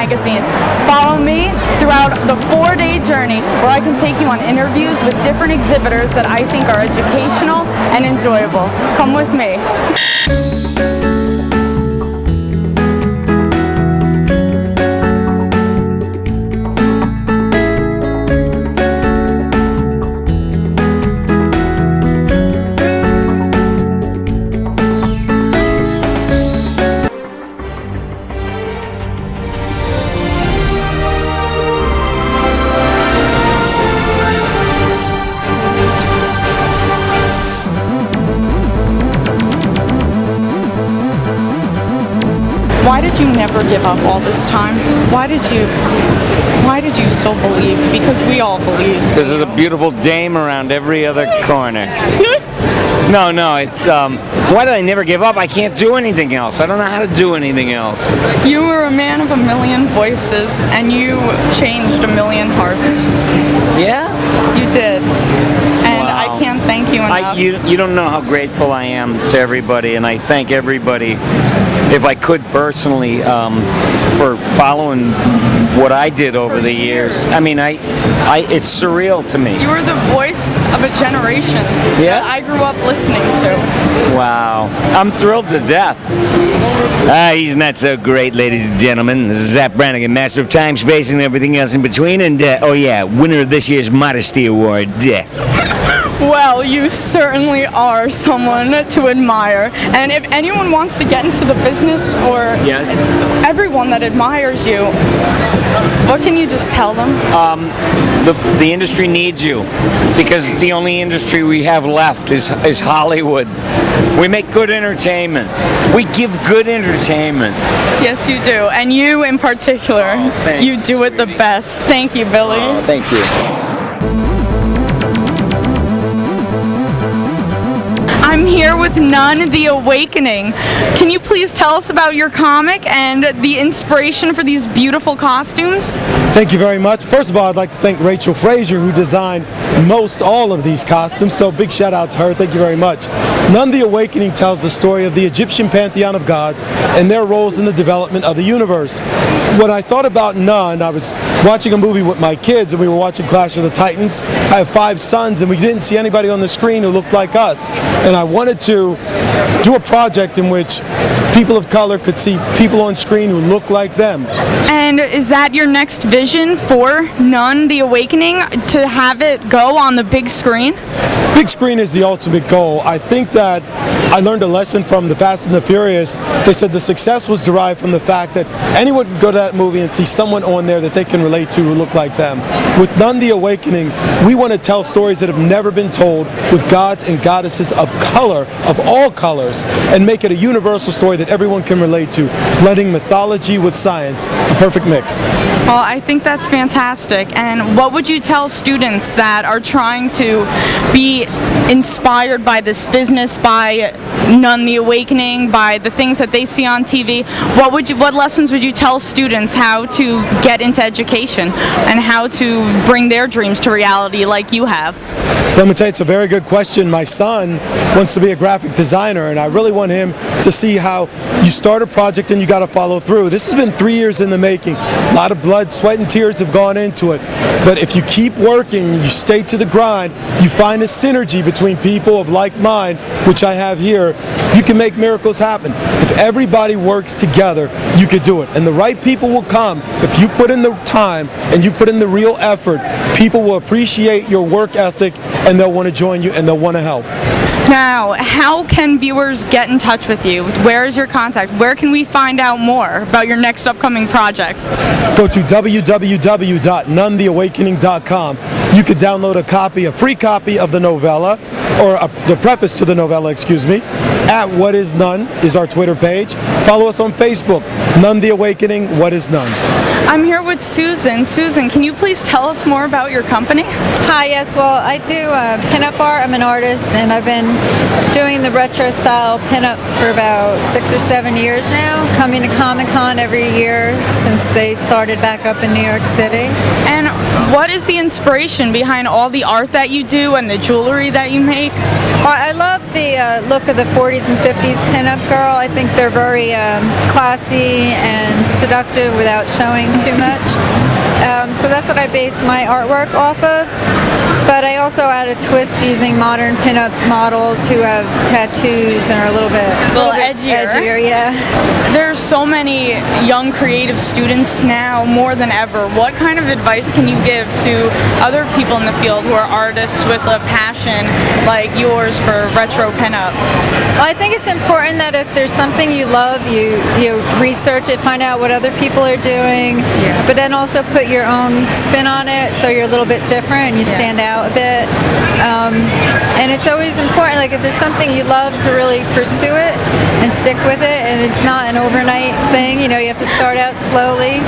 magazine. Follow me throughout the 4-day journey where I can take you on interviews with different exhibitors that I think are educational and enjoyable. Come with me. Why did you never give up all this time? Why did you still believe? Because we all believe. There's a beautiful dame around every other corner. No, it's, why did I never give up? I can't do anything else. I don't know how to do anything else. You were a man of a million voices, and you changed a million hearts. Yeah? You did. And Wow. I can't thank you enough. You don't know how grateful I am to everybody, and I thank everybody, if I could personally, for following what I did over the years. I mean, it's surreal to me. You were the voice of a generation Yeah? that I grew up listening to. Wow. I'm thrilled to death. He's not so great, ladies and gentlemen. This is Zap Brannigan, master of time, space, and everything else in between. And, oh yeah, winner of this year's Modesty Award. Well, you certainly are someone to admire. And if anyone wants to get into the business, or Yes? everyone that admires you, what can you just tell them? The industry needs you, because it's the only industry we have left is Hollywood. We make good entertainment. We give good entertainment. Yes, you do. And you in particular, thanks, you do it the best. Thank you, Billy. Thank you. I'm here with None, The Awakening. Can you please tell us about your comic and the inspiration for these beautiful costumes? Thank you very much. First of all, I'd like to thank Rachel Frazier, who designed all of these costumes, so big shout out to her. Thank you very much. None, The Awakening tells the story of the Egyptian pantheon of gods and their roles in the development of the universe. When I thought about None, I was watching a movie with my kids, and we were watching Clash of the Titans. I have 5 sons, and we didn't see anybody on the screen who looked like us. And I wanted to do a project in which people of color could see people on screen who look like them. And is that your next vision for None, The Awakening, to have it go on the big screen? Big screen is the ultimate goal. I think that I learned a lesson from The Fast and the Furious. They said the success was derived from the fact that anyone can go to that movie and see someone on there that they can relate to who look like them. With None, The Awakening, we want to tell stories that have never been told with gods and goddesses of color, of all colors, and make it a universal story that everyone can relate to, blending mythology with science, a perfect mix. Well, I think that's fantastic. And what would you tell students that are trying to be inspired by this business, by None, The Awakening, by the things that they see on TV? What lessons would you tell students how to get into education and how to bring their dreams to reality like you have? Let me tell you, it's a very good question. My son wants to be a graphic designer, and I really want him to see how you start a project and you got to follow through. This has been 3 years in the making. A lot of blood, sweat, and tears have gone into it. But if you keep working, you stay to the grind, you find a synergy between people of like mind, which I have here, you can make miracles happen. If everybody works together, you could do it. And the right people will come. If you put in the time and you put in the real effort, people will appreciate your work ethic, and they'll want to join you and they'll want to help. Now, how can viewers get in touch with you? Where is your contact? Where can we find out more about your next upcoming projects? Go to www.nonetheawakening.com. You could download a free copy of the novella, or the preface to the novella, excuse me, at What Is None is our Twitter page. Follow us on Facebook, None the Awakening, What Is None. I'm here with Susan. Susan, can you please tell us more about your company? Hi, yes, well, I do pinup art. I'm an artist, and I've been doing the retro style pinups for about 6 or 7 years now, coming to Comic-Con every year since they started back up in New York City. And what is the inspiration passion behind all the art that you do and the jewelry that you make? Well, I love the look of the 40s and 50s pinup girl. I think they're very classy and seductive without showing too much. So that's what I base my artwork off of. But I also add a twist using modern pinup models who have tattoos and are a little bit edgier, yeah. There's so many young creative students now, more than ever. What kind of advice can you give to other people in the field who are artists with a passion like yours for retro pinup? Well, I think it's important that if there's something you love, you research it, find out what other people are doing, but then also put your own spin on it so you're a little bit different and you stand out a bit. And it's always important, like if there's something you love, to really pursue it and stick with it, and it's not an overnight thing. You know, you have to start out slowly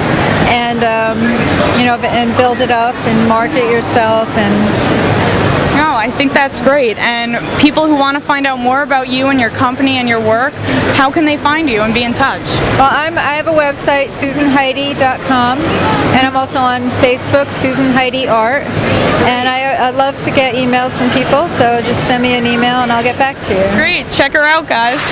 and and build it up and market yourself. And No, I think that's great. And people who want to find out more about you and your company and your work, how can they find you and be in touch? Well, I have a website, SusanHeidi.com, and I'm also on Facebook, Susan Heidi Art. And I love to get emails from people, so just send me an email and I'll get back to you. Great, check her out, guys.